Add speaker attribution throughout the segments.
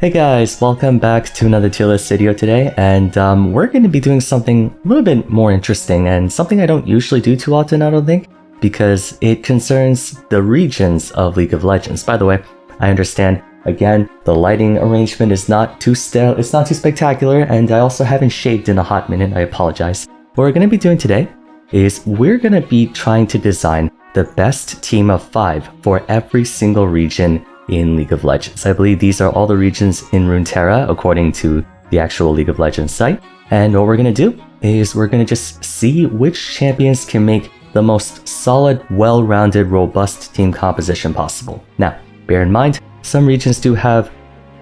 Speaker 1: Hey guys, welcome back to another tier list video today, and we're going to be doing something a little bit more interesting and something I don't usually do too often, I don't think, because it concerns the regions of League of Legends. By the way, I understand, again, the lighting arrangement is not too spectacular, and I also haven't shaved in a hot minute, I apologize. What we're going to be doing today is we're going to be trying to design the best team of 5 for every single region in League of Legends. I believe these are all the regions in Runeterra according to the actual League of Legends site. And what we're going to do is we're going to just see which champions can make the most solid, well-rounded, robust team composition possible. Now, bear in mind, some regions do have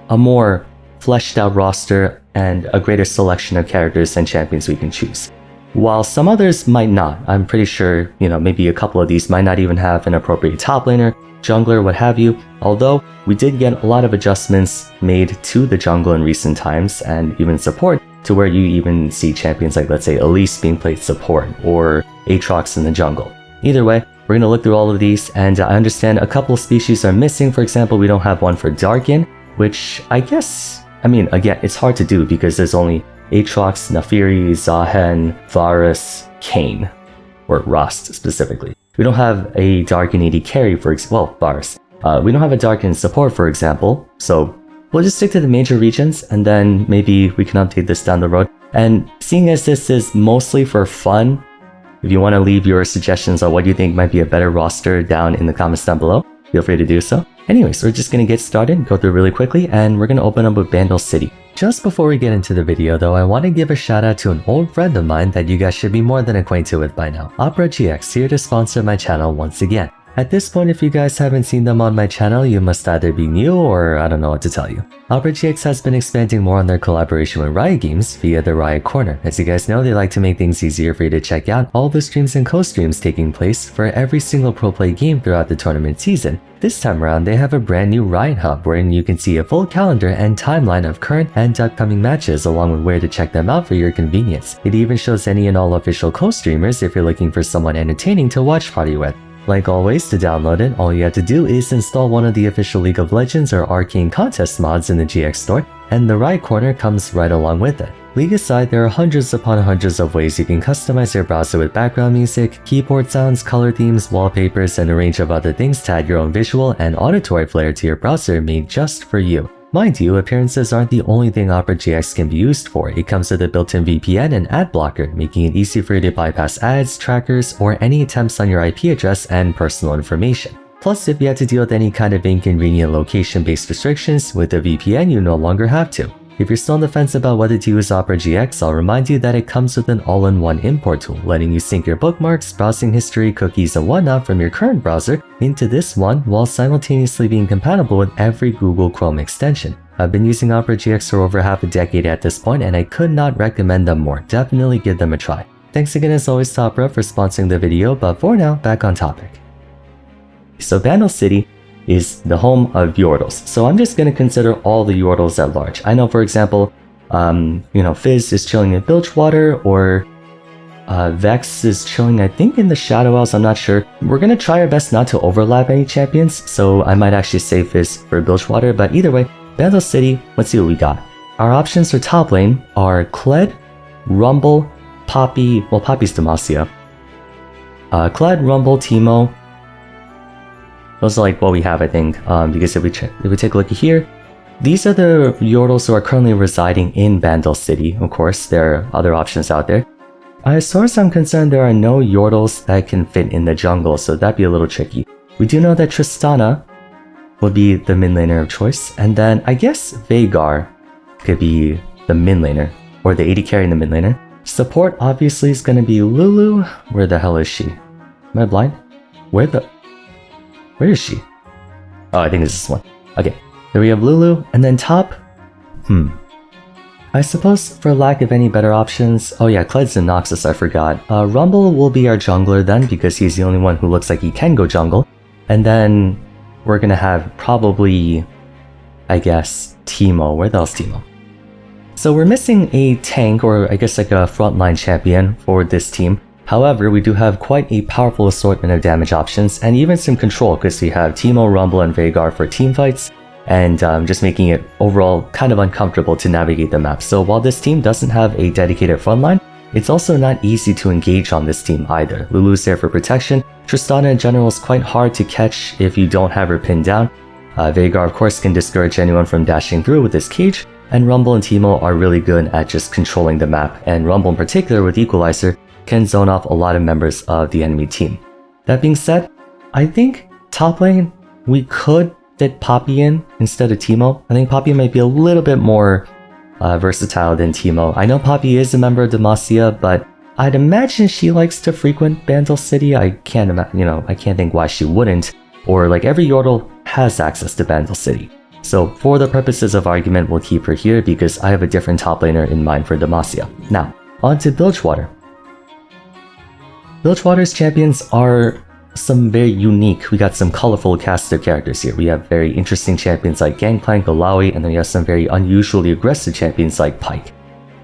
Speaker 1: a more fleshed out roster and a greater selection of characters and champions we can choose, while some others might not. I'm pretty sure, maybe a couple of these might not even have an appropriate top laner, jungler, what have you, although we did get a lot of adjustments made to the jungle in recent times, and even support, to where you even see champions like, let's say, Elise being played support, or Aatrox in the jungle. Either way, we're going to look through all of these, and I understand a couple of species are missing. For example, we don't have one for Targon, which again, it's hard to do because there's only Aatrox, Naafiri, Zaun, Vars, Kayn, or Rost specifically. We don't have a Targon AD carry, Vars. We don't have a Targon support, for example, so we'll just stick to the major regions, and then maybe we can update this down the road. And seeing as this is mostly for fun, if you want to leave your suggestions on what you think might be a better roster down in the comments down below, feel free to do so. Anyways, we're just going to get started, go through really quickly, and we're going to open up with Bandle City. Just before we get into the video though, I want to give a shout out to an old friend of mine that you guys should be more than acquainted with by now. Opera GX, here to sponsor my channel once again. At this point, if you guys haven't seen them on my channel, you must either be new or I don't know what to tell you. Opera GX has been expanding more on their collaboration with Riot Games via the Riot Corner. As you guys know, they like to make things easier for you to check out all the streams and co-streams taking place for every single pro play game throughout the tournament season. This time around, they have a brand new Riot Hub wherein you can see a full calendar and timeline of current and upcoming matches along with where to check them out for your convenience. It even shows any and all official co-streamers if you're looking for someone entertaining to watch party with. Like always, to download it, all you have to do is install one of the official League of Legends or Arcane contest mods in the GX store, and the Riot Corner comes right along with it. League aside, there are hundreds upon hundreds of ways you can customize your browser with background music, keyboard sounds, color themes, wallpapers, and a range of other things to add your own visual and auditory flair to your browser made just for you. Mind you, appearances aren't the only thing Opera GX can be used for. It comes with a built-in VPN and ad blocker, making it easy for you to bypass ads, trackers, or any attempts on your IP address and personal information. Plus, if you have to deal with any kind of inconvenient location-based restrictions, with a VPN you no longer have to. If you're still on the fence about whether to use Opera GX, I'll remind you that it comes with an all-in-one import tool, letting you sync your bookmarks, browsing history, cookies, and whatnot from your current browser into this one while simultaneously being compatible with every Google Chrome extension. I've been using Opera GX for over half a decade at this point, and I could not recommend them more. Definitely give them a try. Thanks again as always to Opera for sponsoring the video, but for now, back on topic. So Bandle City is the home of Yordles. So I'm just going to consider all the Yordles at large. I know, for example, Fizz is chilling in Bilgewater, or Vex is chilling, I think, in the Shadow Isles, I'm not sure. We're going to try our best not to overlap any champions, so I might actually save Fizz for Bilgewater, but either way, Bandle City, let's see what we got. Our options for top lane are Kled, Rumble, Poppy, well, Poppy's Demacia, Kled, Rumble, Teemo. Those are like what we have, I think, because if we take a look here, these are the Yordles who are currently residing in Bandle City. Of course, there are other options out there. As far as I'm concerned, there are no Yordles that can fit in the jungle, so that'd be a little tricky. We do know that Tristana would be the mid laner of choice, and then I guess Veigar could be the mid laner, or the AD carry in the mid laner. Support obviously is going to be Lulu. Where the hell is she? Am I blind? Where is she? Oh, I think it's this one. Okay, there we have Lulu, and then top. I suppose for lack of any better options, oh yeah, Kled's and Noxus, I forgot. Rumble will be our jungler then, because he's the only one who looks like he can go jungle. And then we're gonna have probably, I guess, Teemo. Where the hell's Teemo? So we're missing a tank, or I guess like a frontline champion for this team. However, we do have quite a powerful assortment of damage options, and even some control, because we have Teemo, Rumble, and Veigar for teamfights, and just making it overall kind of uncomfortable to navigate the map. So while this team doesn't have a dedicated frontline, it's also not easy to engage on this team either. Lulu's there for protection. Tristana in general is quite hard to catch if you don't have her pinned down. Veigar of course can discourage anyone from dashing through with his cage, and Rumble and Teemo are really good at just controlling the map, and Rumble in particular with Equalizer can zone off a lot of members of the enemy team. That being said, I think top lane we could fit Poppy in instead of Teemo. I think Poppy might be a little bit more versatile than Teemo. I know Poppy is a member of Demacia, but I'd imagine she likes to frequent Bandle City. I can't think why she wouldn't. Or like every Yordle has access to Bandle City. So for the purposes of argument, we'll keep her here because I have a different top laner in mind for Demacia. Now, on to Bilgewater. Bilgewater's champions are some very unique. We got some colorful cast of characters here. We have very interesting champions like Gangplank, Alawi, and then we have some very unusually aggressive champions like Pyke.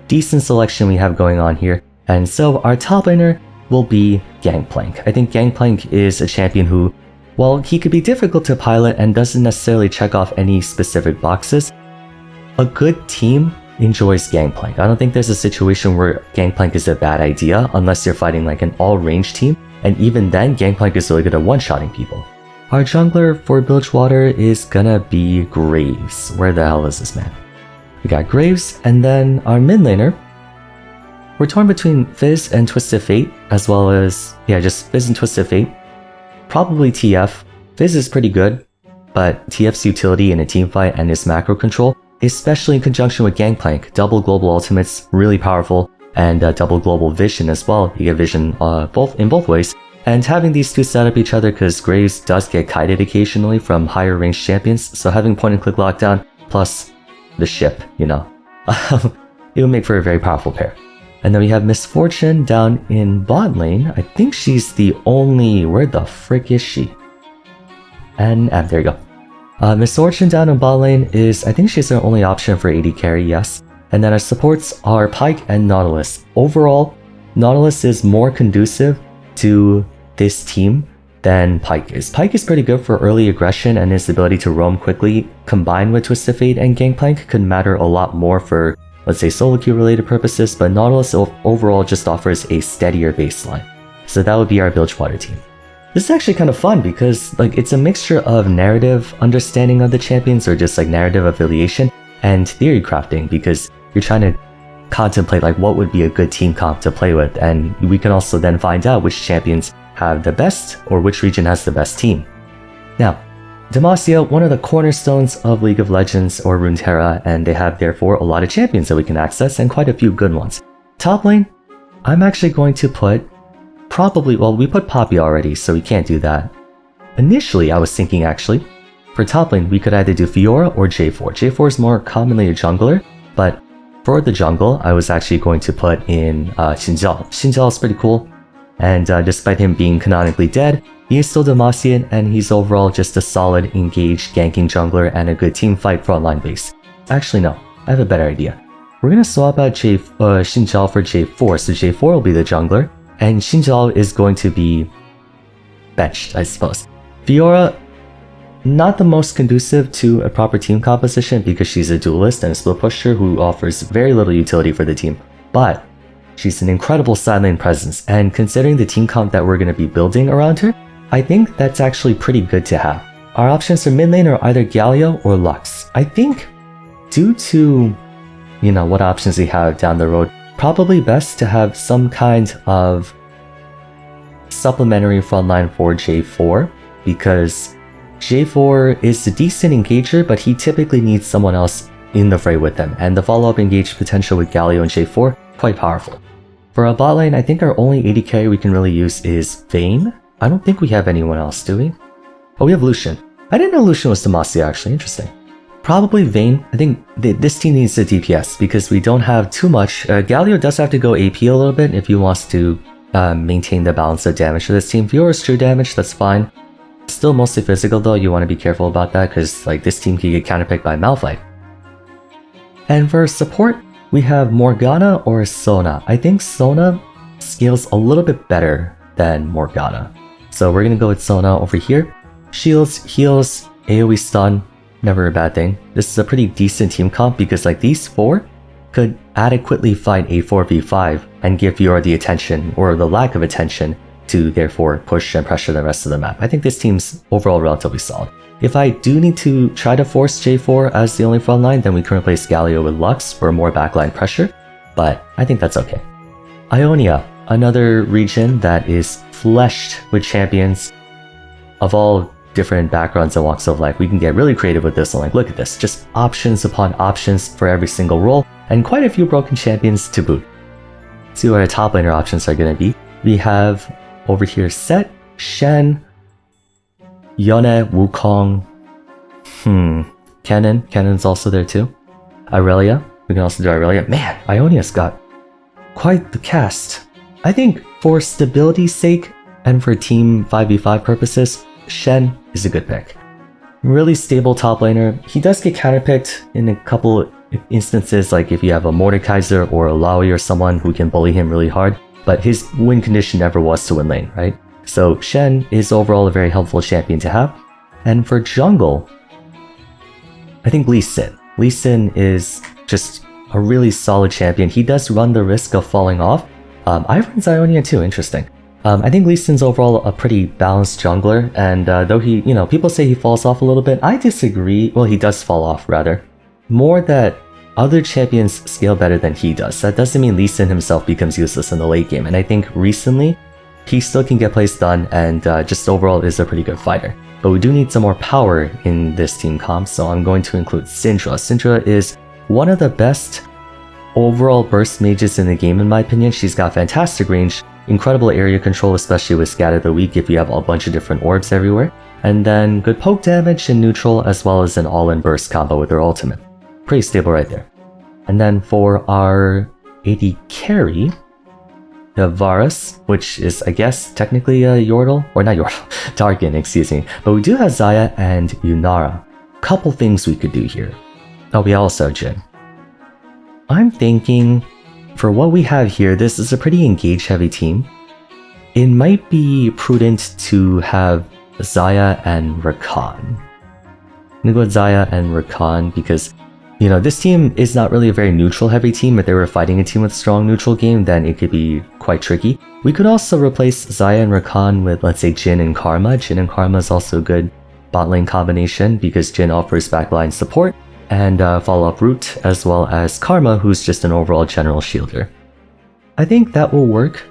Speaker 1: Decent selection we have going on here, and so our top laner will be Gangplank. I think Gangplank is a champion who, while he could be difficult to pilot and doesn't necessarily check off any specific boxes, a good team enjoys Gangplank. I don't think there's a situation where Gangplank is a bad idea unless you're fighting like an all-range team, and even then Gangplank is really good at one-shotting people. Our jungler for Bilgewater is gonna be Graves. Where the hell is this man? We got Graves, and then our mid laner, we're torn between Fizz and Twisted Fate, as well as, just Fizz and Twisted Fate. Probably TF. Fizz is pretty good, but TF's utility in a teamfight and his macro control, especially in conjunction with Gangplank, double global ultimates, really powerful, and double global vision as well. You get vision in both ways. And having these two set up each other, because Graves does get kited occasionally from higher range champions, so having point and click lockdown plus the ship, it would make for a very powerful pair. And then we have Misfortune down in bot lane. I think she's the only... Where the frick is she? And there you go. Misfortune down in bot lane is... I think she's our only option for AD carry, yes. And then our supports are Pyke and Nautilus. Overall, Nautilus is more conducive to this team than Pyke is. Pyke is pretty good for early aggression, and his ability to roam quickly combined with Twisted Fate and Gangplank could matter a lot more for, let's say, solo queue related purposes, but Nautilus overall just offers a steadier baseline. So that would be our Bilgewater team. This is actually kind of fun because it's a mixture of narrative understanding of the champions, or just narrative affiliation, and theory crafting, because you're trying to contemplate what would be a good team comp to play with, and we can also then find out which champions have the best or which region has the best team. Now, Demacia, one of the cornerstones of League of Legends or Runeterra, and they have therefore a lot of champions that we can access and quite a few good ones. Top lane, I'm actually going to put we put Poppy already, so we can't do that. Initially, I was thinking actually, for top lane, we could either do Fiora or J4. J4 is more commonly a jungler, but for the jungle, I was actually going to put in Xinjiao. Xinjiao is pretty cool, and despite him being canonically dead, he is still Demacian, and he's overall just a solid, engaged, ganking jungler and a good team fight frontline base. Actually no, I have a better idea. We're gonna swap out Xinjiao for J4, so J4 will be the jungler, and Xinjiao is going to be benched, I suppose. Fiora, not the most conducive to a proper team composition because she's a duelist and a split pusher who offers very little utility for the team, but she's an incredible side lane presence, and considering the team comp that we're going to be building around her, I think that's actually pretty good to have. Our options for mid lane are either Galio or Lux. I think, due to, what options we have down the road, probably best to have some kind of supplementary frontline for J4, because J4 is a decent engager, but he typically needs someone else in the fray with them, and the follow-up engage potential with Galio and J4, quite powerful. For our bot lane, I think our only AD carry we can really use is Vayne. I don't think we have anyone else, do we? Oh, we have Lucian. I didn't know Lucian was Demacia, actually. Interesting. Probably Vayne. I think this team needs the DPS because we don't have too much. Galio does have to go AP a little bit if he wants to maintain the balance of damage for this team. Fiora's true damage, that's fine. Still mostly physical though, you want to be careful about that because this team can get counterpicked by Malphite. And for support, we have Morgana or Sona. I think Sona scales a little bit better than Morgana. So we're going to go with Sona over here. Shields, heals, AoE stun, never a bad thing. This is a pretty decent team comp because like these 4 could adequately fight a 4v5 and give Fiora the attention or the lack of attention to therefore push and pressure the rest of the map. I think this team's overall relatively solid. If I do need to try to force J4 as the only front line, then we can replace Galio with Lux for more backline pressure, but I think that's okay. Ionia, another region that is fleshed with champions of all different backgrounds and walks of life. We can get really creative with this one. Like, look at this, just options upon options for every single role, and quite a few broken champions to boot. Let's see what our top laner options are going to be. We have over here Set, Shen, Yone, Wukong, Canon's also there too. Irelia, we can also do Irelia. Man, Ionia's got quite the cast. I think for stability's sake and for team 5v5 purposes, Shen is a good pick. Really stable top laner. He does get counterpicked in a couple instances, like if you have a Mordekaiser or a Laui or someone who can bully him really hard, but his win condition never was to win lane, right? So Shen is overall a very helpful champion to have. And for jungle, I think Lee Sin. Lee Sin is just a really solid champion. He does run the risk of falling off. I run Ionia too, interesting. I think Lee Sin's overall a pretty balanced jungler, and though he, people say he falls off a little bit, I disagree. Well, he does fall off, rather. More that other champions scale better than he does. That doesn't mean Lee Sin himself becomes useless in the late game, and I think recently, he still can get plays done and just overall is a pretty good fighter. But we do need some more power in this team comp, so I'm going to include Syndra. Syndra is one of the best overall burst mages in the game in my opinion. She's got fantastic range, incredible area control, especially with Scatter the Weak if you have a bunch of different orbs everywhere, and then good poke damage in neutral as well as an all-in burst combo with her ultimate. Pretty stable right there. And then for our AD carry, we have Vars, which is, I guess, technically a Yordle, or not Yordle, Targon, excuse me. But we do have Xayah and Yunara. Couple things we could do here. Oh, we also have Jhin. I'm thinking, for what we have here, this is a pretty engage-heavy team. It might be prudent to have Xayah and Rakan. I'm gonna go with Xayah and Rakan because this team is not really a very neutral-heavy team. If they were fighting a team with a strong neutral game, then it could be quite tricky. We could also replace Xayah and Rakan with, let's say, Jhin and Karma. Jhin and Karma is also a good bot lane combination because Jhin offers backline support and follow-up root, as well as Karma, who's just an overall general shielder. I think that will work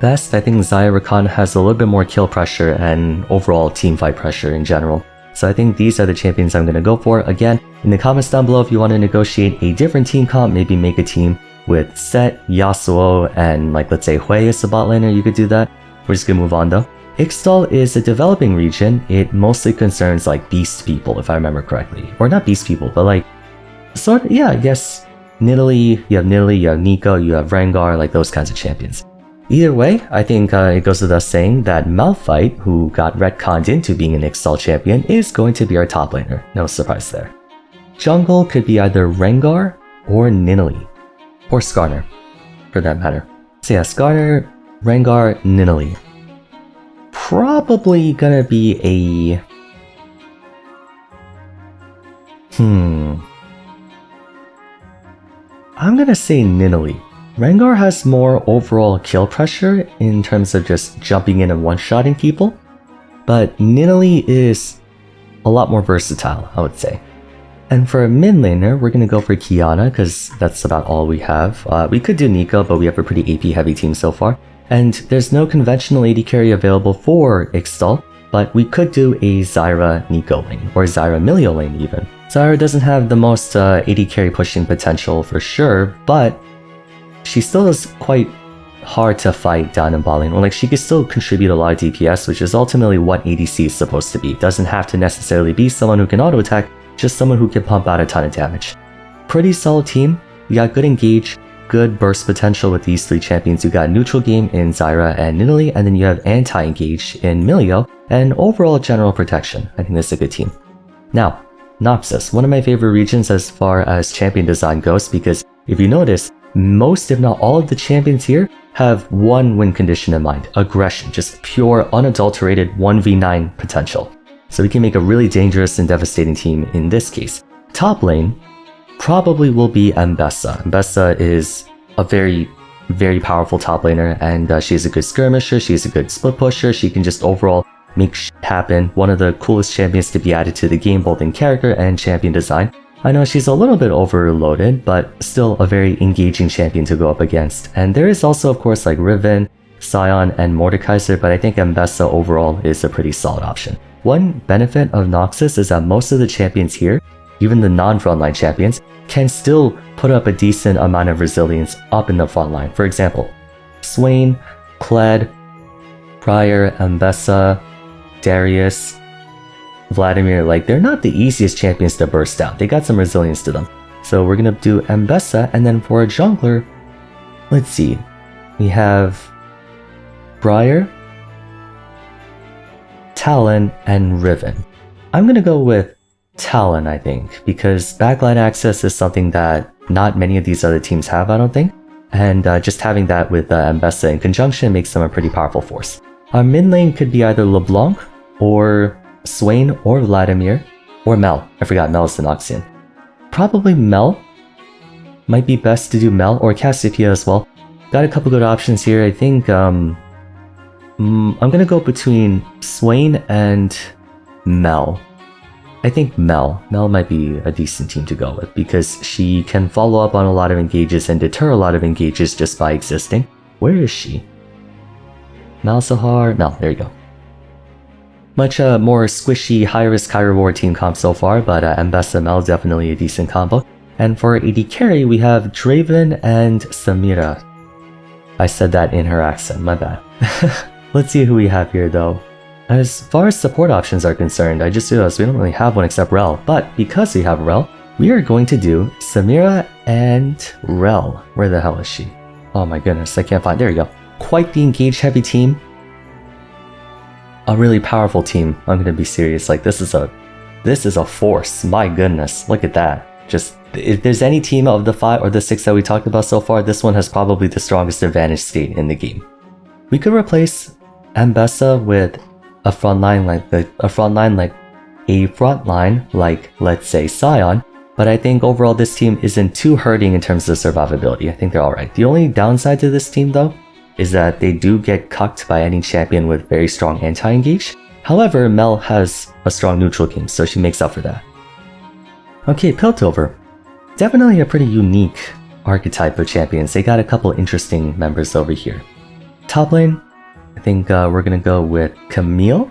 Speaker 1: best. I think Xayah Rakan has a little bit more kill pressure and overall team fight pressure in general. So I think these are the champions I'm going to go for. Again, in the comments down below, if you want to negotiate a different team comp, maybe make a team with Set, Yasuo, and let's say Hui is the bot laner, you could do that. We're just going to move on though. Ixtal is a developing region. It mostly concerns beast people, if I remember correctly. Or not beast people, but sort of, yeah, I guess Nidalee, you have Neeko, you have Rengar, those kinds of champions. Either way, I think it goes without saying that Malphite, who got retconned into being an Ixtal champion, is going to be our top laner. No surprise there. Jungle could be either Rengar or Nidalee. Or Skarner, for that matter. So yeah, Skarner, Rengar, Nidalee. Probably gonna be a... I'm gonna say Nidalee. Rengar has more overall kill pressure in terms of just jumping in and one-shotting people, but Nidalee is a lot more versatile, I would say. And for a mid laner, we're going to go for Qiyana, because that's about all we have. We could do Neeko, but we have a pretty AP-heavy team so far. And there's no conventional AD carry available for Ixtal, but we could do a Zyra Neeko lane, or Zyra Milio lane even. Zyra doesn't have the most AD carry pushing potential for sure, but she still is quite hard to fight down in bot lane, or she can still contribute a lot of DPS, which is ultimately what ADC is supposed to be. It doesn't have to necessarily be someone who can auto attack, just someone who can pump out a ton of damage. Pretty solid team. You got good engage, good burst potential with these three champions. You got neutral game in Zyra and Nidalee, and then you have anti-engage in Milio, and overall general protection. I think this is a good team. Now, Noxus, one of my favorite regions as far as champion design goes, because if you notice, most if not all of the champions here have one win condition in mind: aggression, just pure unadulterated 1v9 potential. So we can make a really dangerous and devastating team in this case. Top lane probably will be Mbessa. Mbessa is a very, very powerful top laner, and she's a good skirmisher, she's a good split pusher, she can just overall make shit happen. One of the coolest champions to be added to the game, both in character and champion design. I know she's a little bit overloaded, but still a very engaging champion to go up against. And there is also, of course, like Riven, Sion, and Mordekaiser, but I think Mbessa overall is a pretty solid option. One benefit of Noxus is that most of the champions here, even the non-frontline champions, can still put up a decent amount of resilience up in the frontline. For example, Swain, Kled, Prior, Mbessa, Darius, Vladimir, like they're not the easiest champions to burst down. They got some resilience to them. So we're gonna do Mbessa, and then for a jungler, let's see. We have Briar, Talon, and Riven. I'm gonna go with Talon, I think, because backline access is something that not many of these other teams have, I don't think. And just having that with Mbessa in conjunction makes them a pretty powerful force. Our mid lane could be either LeBlanc, or Swain, or Vladimir, or Mel. I forgot Mel is the Noxian. Probably Mel. Might be best to do Mel, or Cassiopeia as well. Got a couple good options here. I think I'm gonna go between Swain and Mel. I think Mel might be a decent team to go with, because she can follow up on a lot of engages and deter a lot of engages just by existing. Where is she? Malzahar? Mel, there you go. Much more squishy, high risk, high reward team comp so far, but Mbessa Mel is definitely a decent combo. And for AD carry, we have Draven and Samira. I said that in her accent, my bad. Let's see who we have here though. As far as support options are concerned, I just realized we don't really have one except Rel, but because we have Rel, we are going to do Samira and Rel. Where the hell is she? Oh my goodness, I can't find, there you go. Quite the engage heavy team. A really powerful team, I'm gonna be serious, like this is a force, my goodness, look at that. Just, if there's any team of the 5 or the 6 that we talked about so far, this one has probably the strongest advantage state in the game. We could replace Mbessa with a frontline like let's say Sion, but I think overall this team isn't too hurting in terms of survivability. I think they're alright. The only downside to this team though is that they do get cucked by any champion with very strong anti-engage. However, Mel has a strong neutral game, so she makes up for that. Okay, Piltover. Definitely a pretty unique archetype of champions. They got a couple interesting members over here. Top lane, I think we're gonna go with Camille.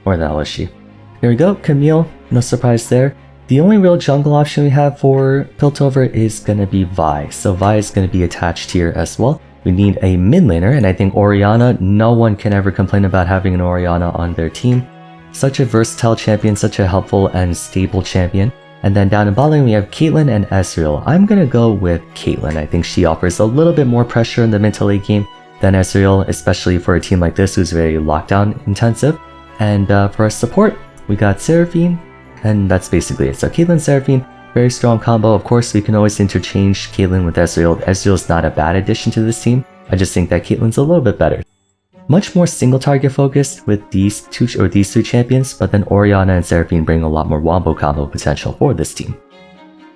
Speaker 1: Where the hell is she? There we go, Camille, no surprise there. The only real jungle option we have for Piltover is gonna be Vi. So Vi is gonna be attached here as well. We need a mid laner, and I think Orianna, no one can ever complain about having an Orianna on their team. Such a versatile champion, such a helpful and stable champion. And then down in bot lane we have Caitlyn and Ezreal. I'm gonna go with Caitlyn. I think she offers a little bit more pressure in the mid to late game than Ezreal, especially for a team like this who's very lockdown intensive. And for our support, we got Seraphine, and that's basically it. So Caitlyn, Seraphine, very strong combo. Of course, we can always interchange Caitlyn with Ezreal. Ezreal's not a bad addition to this team. I just think that Caitlyn's a little bit better. Much more single target focused with these three champions, but then Orianna and Seraphine bring a lot more wombo combo potential for this team.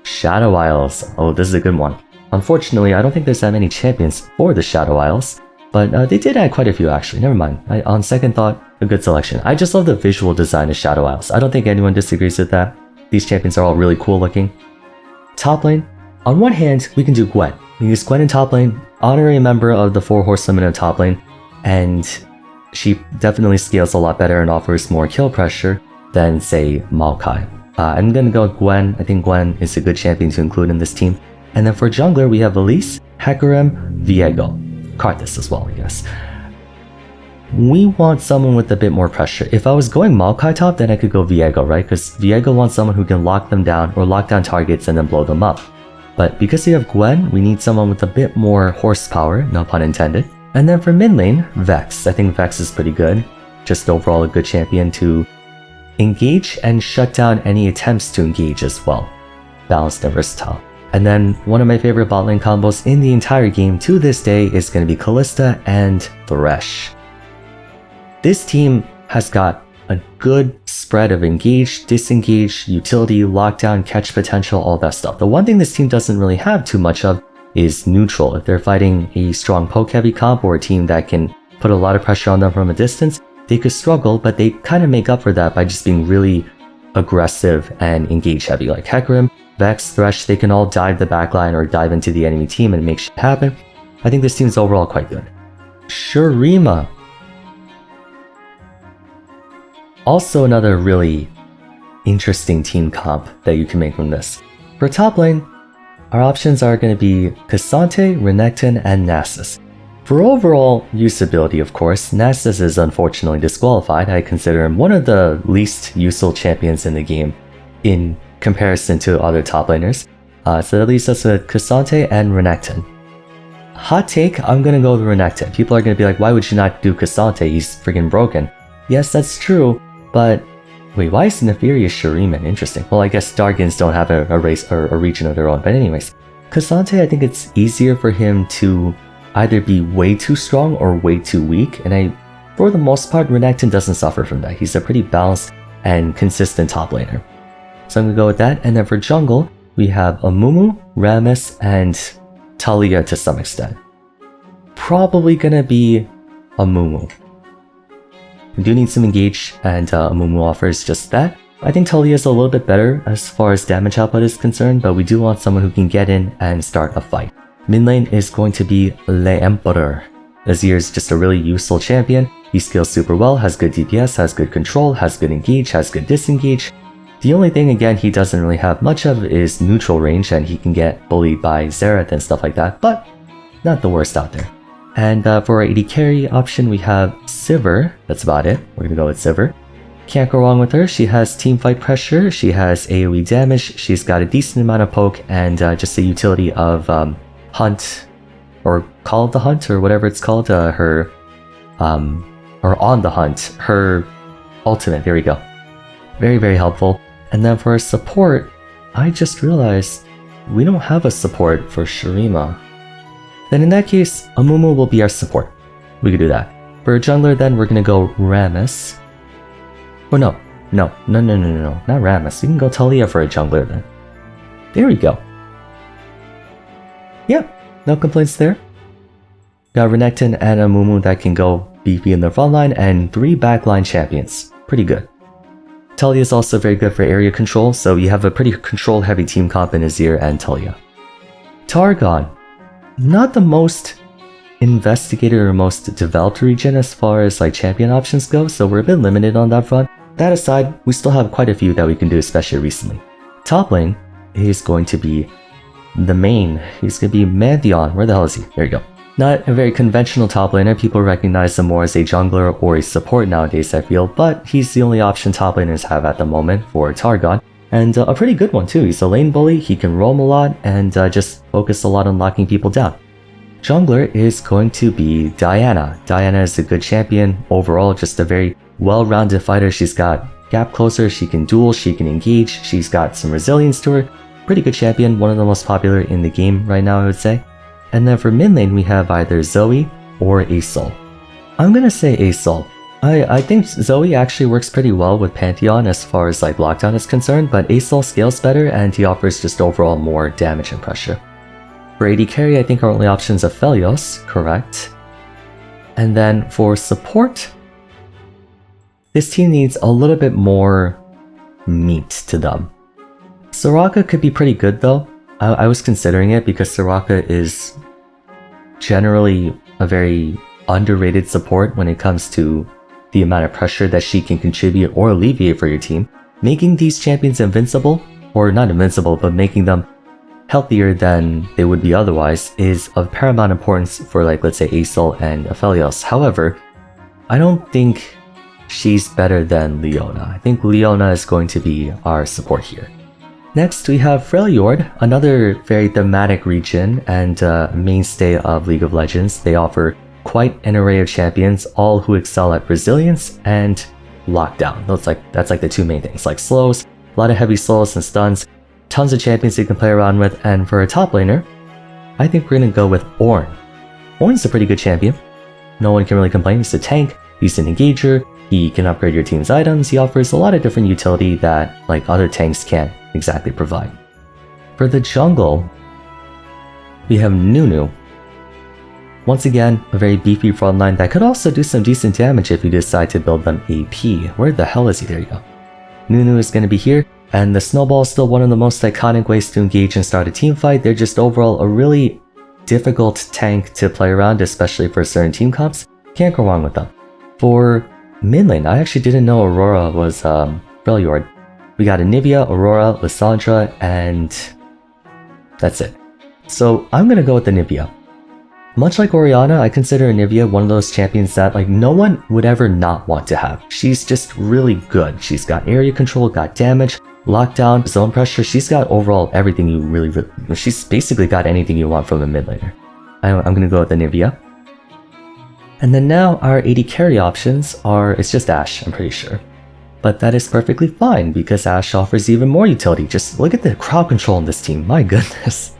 Speaker 1: Shadow Isles. Oh, this is a good one. Unfortunately, I don't think there's that many champions for the Shadow Isles, but they did add quite a few actually. Never mind. On second thought, a good selection. I just love the visual design of Shadow Isles. I don't think anyone disagrees with that. These champions are all really cool looking. Top lane. On one hand, we can do Gwen. We use Gwen in top lane, honorary member of the 4 horsewomen in top lane, and she definitely scales a lot better and offers more kill pressure than, say, Maokai. I'm gonna go with Gwen. I think Gwen is a good champion to include in this team. And then for jungler, we have Elise, Hecarim, Viego. Karthus as well, I guess. We want someone with a bit more pressure. If I was going Maokai top, then I could go Viego, right? Because Viego wants someone who can lock them down or lock down targets and then blow them up. But because we have Gwen, we need someone with a bit more horsepower, no pun intended. And then for mid lane, Vex. I think Vex is pretty good. Just overall a good champion to engage and shut down any attempts to engage as well. Balanced and versatile. And then one of my favorite bot lane combos in the entire game to this day is going to be Kalista and Thresh. This team has got a good spread of engage, disengage, utility, lockdown, catch potential, all that stuff. The one thing this team doesn't really have too much of is neutral. If they're fighting a strong poke heavy comp or a team that can put a lot of pressure on them from a distance, they could struggle, but they kind of make up for that by just being really aggressive and engage heavy. Like Hecarim, Vex, Thresh, they can all dive the backline or dive into the enemy team and make shit happen. I think this team is overall quite good. Shurima. Also another really interesting team comp that you can make from this. For top lane, our options are going to be K'Sante, Renekton, and Nasus. For overall usability, of course, Nasus is unfortunately disqualified. I consider him one of the least useful champions in the game in comparison to other top laners. So that leaves us with K'Sante and Renekton. Hot take, I'm going to go with Renekton. People are going to be like, why would you not do K'Sante? He's freaking broken. Yes, that's true, but wait, why is Nefarious Shurima? Interesting. Well, I guess Targons don't have a race or a region of their own, but anyways. K'Sante, I think it's easier for him to either be way too strong or way too weak, and for the most part, Renekton doesn't suffer from that. He's a pretty balanced and consistent top laner. So I'm going to go with that, and then for jungle, we have Amumu, Rammus, and Talia to some extent. Probably going to be Amumu. We do need some engage, and Amumu offers just that. I think Talia is a little bit better as far as damage output is concerned, but we do want someone who can get in and start a fight. Mid lane is going to be L'Empereur. Azir is just a really useful champion. He scales super well, has good DPS, has good control, has good engage, has good disengage. The only thing, again, he doesn't really have much of is neutral range, and he can get bullied by Xerath and stuff like that, but not the worst out there. And for our AD carry option, we have Sivir. That's about it. We're gonna go with Sivir. Can't go wrong with her. She has teamfight pressure, she has AoE damage, she's got a decent amount of poke, and just the utility of Hunt, or Call of the Hunt, or whatever it's called, or On the Hunt, her ultimate, there we go. Very, very helpful. And then for support, I just realized we don't have a support for Shurima. Then in that case, Amumu will be our support. We could do that. For a jungler then, we're gonna go Rammus. Or no, not Rammus. You can go Talia for a jungler then. There we go. Yep, no complaints there. Got Renekton and Amumu that can go beefy in the front line, and 3 backline champions. Pretty good. Talia is also very good for area control, so you have a pretty control-heavy team comp in Azir and Talia. Targon. Not the most investigated or most developed region as far as like champion options go, so we're a bit limited on that front. That aside, we still have quite a few that we can do, especially recently. Top lane is going to be the main. He's going to be Mantheon. Where the hell is he? There you go. Not a very conventional top laner. People recognize him more as a jungler or a support nowadays, I feel, but he's the only option top laners have at the moment for Targon, and a pretty good one too. He's a lane bully, he can roam a lot, and just focus a lot on locking people down. Jungler is going to be Diana. Diana is a good champion overall, just a very well-rounded fighter. She's got gap closer, she can duel, she can engage, she's got some resilience to her. Pretty good champion, one of the most popular in the game right now, I would say. And then for mid lane, we have either Zoe or Ixtal. I'm gonna say Ixtal. I think Zoe actually works pretty well with Pantheon as far as like lockdown is concerned, but Ixtal scales better and he offers just overall more damage and pressure. For AD carry, I think our only options are Freljord, correct. And then for support, this team needs a little bit more meat to them. Soraka could be pretty good though. I was considering it because Soraka is generally a very underrated support when it comes to the amount of pressure that she can contribute or alleviate for your team. Making these champions invincible, or not invincible, but making them healthier than they would be otherwise is of paramount importance for like, let's say, Ixtal and Aphelios. However, I don't think she's better than Leona. I think Leona is going to be our support here. Next, we have Freljord, another very thematic region and mainstay of League of Legends. They offer quite an array of champions, all who excel at resilience and lockdown. That's like the 2 main things, like slows, a lot of heavy slows and stuns, tons of champions you can play around with, and for a top laner, I think we're going to go with Ornn. Ornn's a pretty good champion. No one can really complain. He's a tank, he's an engager, He can upgrade your team's items. He offers a lot of different utility that like other tanks can't exactly provide. For the jungle, we have Nunu. Once again, a very beefy frontline that could also do some decent damage if you decide to build them AP. Where the hell is he? There you go. Nunu is going to be here, and the snowball is still one of the most iconic ways to engage and start a team fight. They're just overall a really difficult tank to play around, especially for certain team comps. Can't go wrong with them. For mid lane, I actually didn't know Aurora was Freljord. We got Anivia, Aurora, Lissandra, and that's it. So I'm going to go with Anivia. Much like Orianna, I consider Anivia one of those champions that like no one would ever not want to have. She's just really good. She's got area control, got damage, lockdown, zone pressure. She's got overall everything you really she's basically got anything you want from a mid laner. I'm going to go with Anivia. And then now our AD carry options are, it's just Ashe, I'm pretty sure. But that is perfectly fine because Ashe offers even more utility. Just look at the crowd control in this team, my goodness.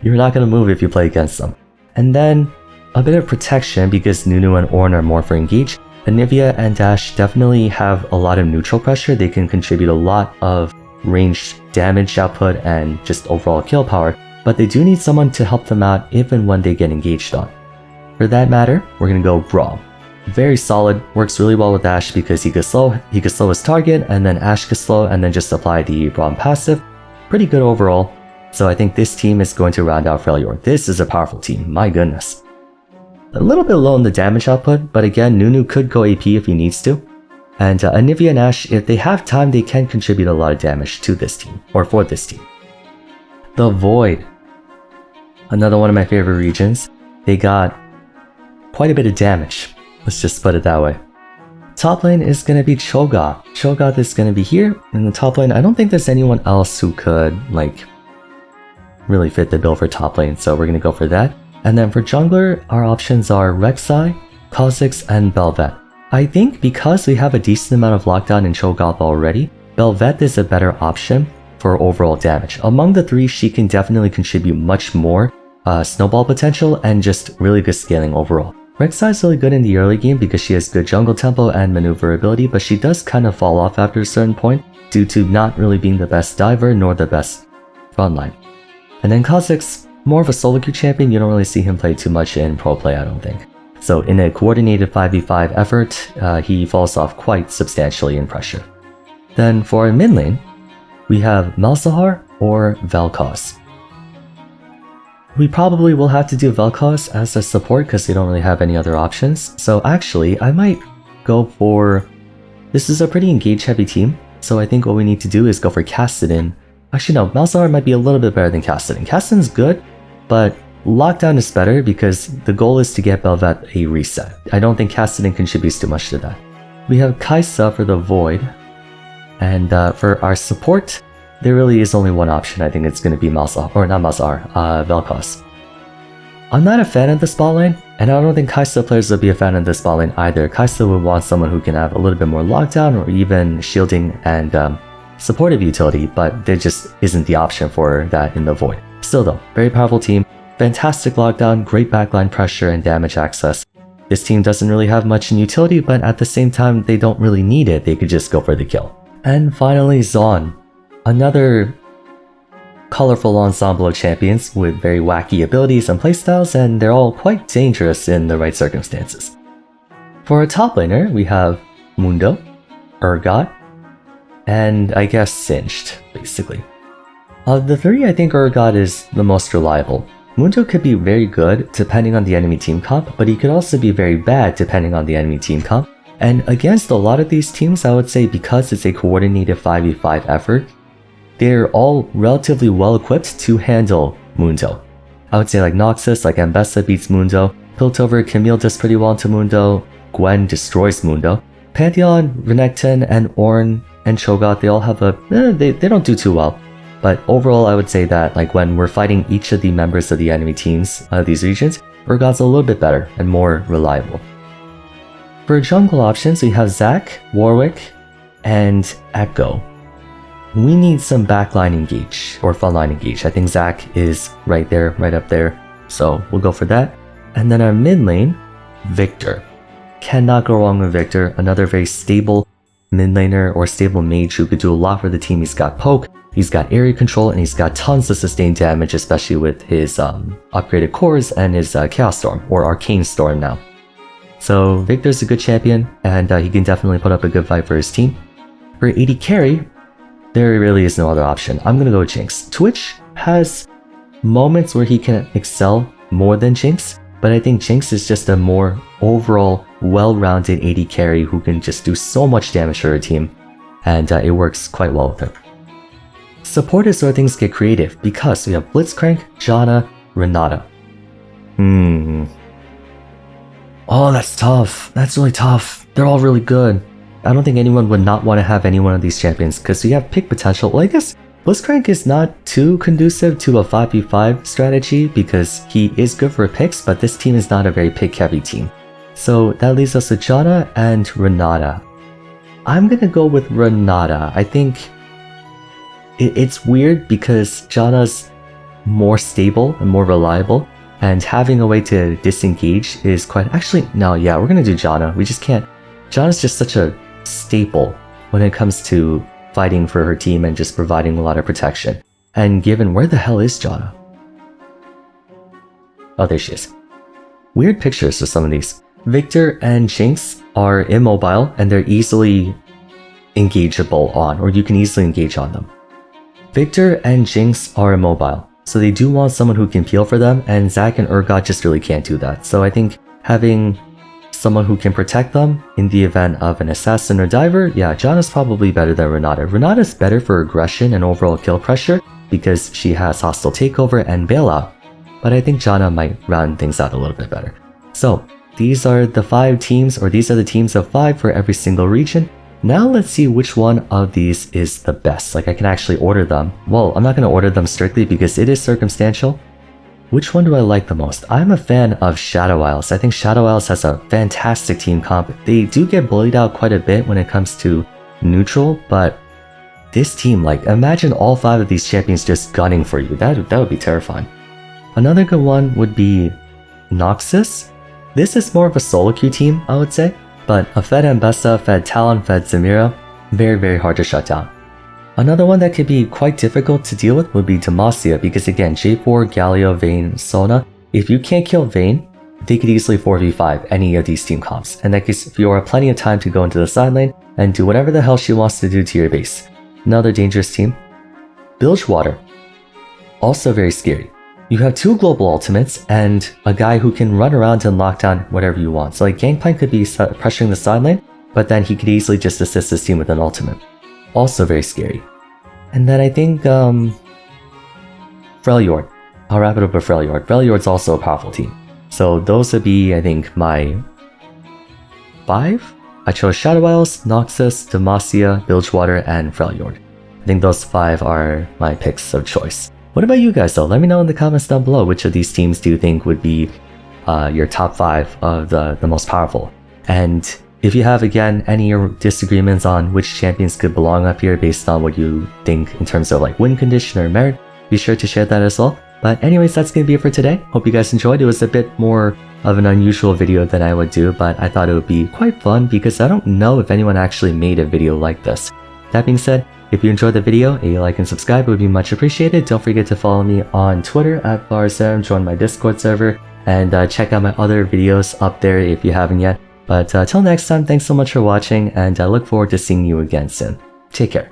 Speaker 1: You're not going to move if you play against them. And then a bit of protection because Nunu and Ornn are more for engage. Anivia and Ashe definitely have a lot of neutral pressure. They can contribute a lot of ranged damage output and just overall kill power, but they do need someone to help them out even when they get engaged on. For that matter, we're going to go Braum. Very solid, works really well with Ashe because he could slow his target, and then Ashe could slow and then just apply the Braum passive. Pretty good overall. So I think this team is going to round out Freljord. This is a powerful team, my goodness. A little bit low in the damage output, but again, Nunu could go AP if he needs to. And Anivia and Ashe, if they have time, they can contribute a lot of damage to this team, or for this team. The Void. Another one of my favorite regions. They got quite a bit of damage. Let's just put it that way. Top lane is going to be Cho'Gath. Cho'Gath is going to be here. In the top lane, I don't think there's anyone else who could, like, really fit the bill for top lane, so we're going to go for that. And then for jungler, our options are Rek'Sai, Kha'Zix, and Bel'Veth. I think because we have a decent amount of lockdown in Cho'Gath already, Bel'Veth is a better option for overall damage. Among the three, she can definitely contribute much more snowball potential and just really good scaling overall. Rek'Sai is really good in the early game because she has good jungle tempo and maneuverability, but she does kind of fall off after a certain point due to not really being the best diver nor the best frontline. And then Kha'Zix, more of a solo queue champion, you don't really see him play too much in pro play, I don't think. So in a coordinated 5v5 effort, he falls off quite substantially in pressure. Then for our mid lane, we have Malzahar or Vel'Koz. We probably will have to do Vel'Koz as a support because they don't really have any other options. So actually, I might go for... This is a pretty engage heavy team, so I think what we need to do is go for Kassadin. Actually no, Malzahar might be a little bit better than Kassadin. Kassadin's good, but Lockdown is better because the goal is to get Bel'Veth a reset. I don't think Kassadin contributes too much to that. We have Kai'Sa for the Void, and for our support, there really is only one option. I think it's going to be Vel'Koz. I'm not a fan of the spot lane, and I don't think Kai'Sa players will be a fan of the spot lane either. Kai'Sa would want someone who can have a little bit more lockdown or even shielding and supportive utility, but there just isn't the option for that in the Void. Still though, very powerful team, fantastic lockdown, great backline pressure and damage access. This team doesn't really have much in utility, but at the same time they don't really need it, they could just go for the kill. And finally Zaun, another colorful ensemble of champions with very wacky abilities and playstyles, and they're all quite dangerous in the right circumstances. For a top laner, we have Mundo, Urgot, and I guess Singed, basically. Of the three, I think Urgot is the most reliable. Mundo could be very good depending on the enemy team comp, but he could also be very bad depending on the enemy team comp. And against a lot of these teams, I would say because it's a coordinated 5v5 effort, they're all relatively well equipped to handle Mundo. I would say like Noxus, like Ambessa beats Mundo, Piltover, Camille does pretty well into Mundo, Gwen destroys Mundo, Pantheon, Renekton, and Ornn and Cho'Gath, they all have a... they don't do too well. But overall, I would say that like when we're fighting each of the members of the enemy teams of these regions, Urgot's a little bit better and more reliable. For jungle options, we have Zac, Warwick, and Echo. We need some backline engage, or frontline engage. I think Zac is right there, right up there, so we'll go for that. And then our mid lane, Victor. cannot go wrong with Victor. Another very stable mid laner or stable mage who could do a lot for the team. He's got poke, he's got area control, and he's got tons of sustained damage, especially with his upgraded cores and his Chaos Storm, or Arcane Storm now. So Victor's a good champion, and he can definitely put up a good fight for his team. For AD carry, there really is no other option. I'm gonna go with Jinx. Twitch has moments where he can excel more than Jinx, but I think Jinx is just a more overall well-rounded AD carry who can just do so much damage for her team, and it works quite well with her. Support is where things get creative, because we have Blitzcrank, Janna, Renata. Oh, that's tough. That's really tough. They're all really good. I don't think anyone would not want to have any one of these champions, because we have pick potential. Well, I guess Blitzcrank is not too conducive to a 5v5 strategy because he is good for picks, but this team is not a very pick-heavy team. So that leaves us with Janna and Renata. I'm gonna go with Renata. I think it's weird because Janna's more stable and more reliable, and having a way to disengage is quite... Actually, no, yeah, we're gonna do Janna. We just can't... Janna's just such a staple when it comes to fighting for her team and just providing a lot of protection. And given... Where the hell is Janna? Oh, there she is. Weird pictures of some of these. Victor and Jinx are immobile and they're easily engageable on, or you can easily engage on them. Victor and Jinx are immobile, so they do want someone who can peel for them, and Zac and Urgot just really can't do that. So I think having someone who can protect them in the event of an assassin or diver, yeah, Janna's probably better than Renata. Renata's better for aggression and overall kill pressure because she has hostile takeover and bailout, but I think Janna might round things out a little bit better. So these are the 5 teams, or these are the teams of 5 for every single region. Now let's see which one of these is the best. Like, I can actually order them. Well, I'm not going to order them strictly because it is circumstantial. Which one do I like the most? I'm a fan of Shadow Isles. I think Shadow Isles has a fantastic team comp. They do get bullied out quite a bit when it comes to neutral, but this team, like, imagine all 5 of these champions just gunning for you. That would be terrifying. Another good one would be Noxus. This is more of a solo queue team, I would say. But a Fed Ambessa, Fed Talon, Fed Zamira, very, very hard to shut down. Another one that could be quite difficult to deal with would be Demacia, because again, J4, Galio, Vayne, Sona, if you can't kill Vayne, they could easily 4v5 any of these team comps, and that gives Fiora plenty of time to go into the side lane and do whatever the hell she wants to do to your base. Another dangerous team. Bilgewater, also very scary. You have 2 global ultimates and a guy who can run around and lock down whatever you want. So like Gangplank could be pressuring the side lane, but then he could easily just assist his team with an ultimate. Also very scary. And then I think Freljord. I'll wrap it up with Freljord. Freljord's also a powerful team. So those would be, I think, my 5? I chose Shadow Isles, Noxus, Demacia, Bilgewater, and Freljord. I think those 5 are my picks of choice. What about you guys though? Let me know in the comments down below which of these teams do you think would be your top 5 of the most powerful. And if you have, again, any disagreements on which champions could belong up here based on what you think in terms of like win condition or merit, be sure to share that as well. But anyways, that's going to be it for today. Hope you guys enjoyed. It was a bit more of an unusual video than I would do, but I thought it would be quite fun because I don't know if anyone actually made a video like this. That being said, if you enjoyed the video, a like and subscribe would be much appreciated. Don't forget to follow me on Twitter at Vars, join my Discord server, and check out my other videos up there if you haven't yet. But till next time, thanks so much for watching, and I look forward to seeing you again soon. Take care.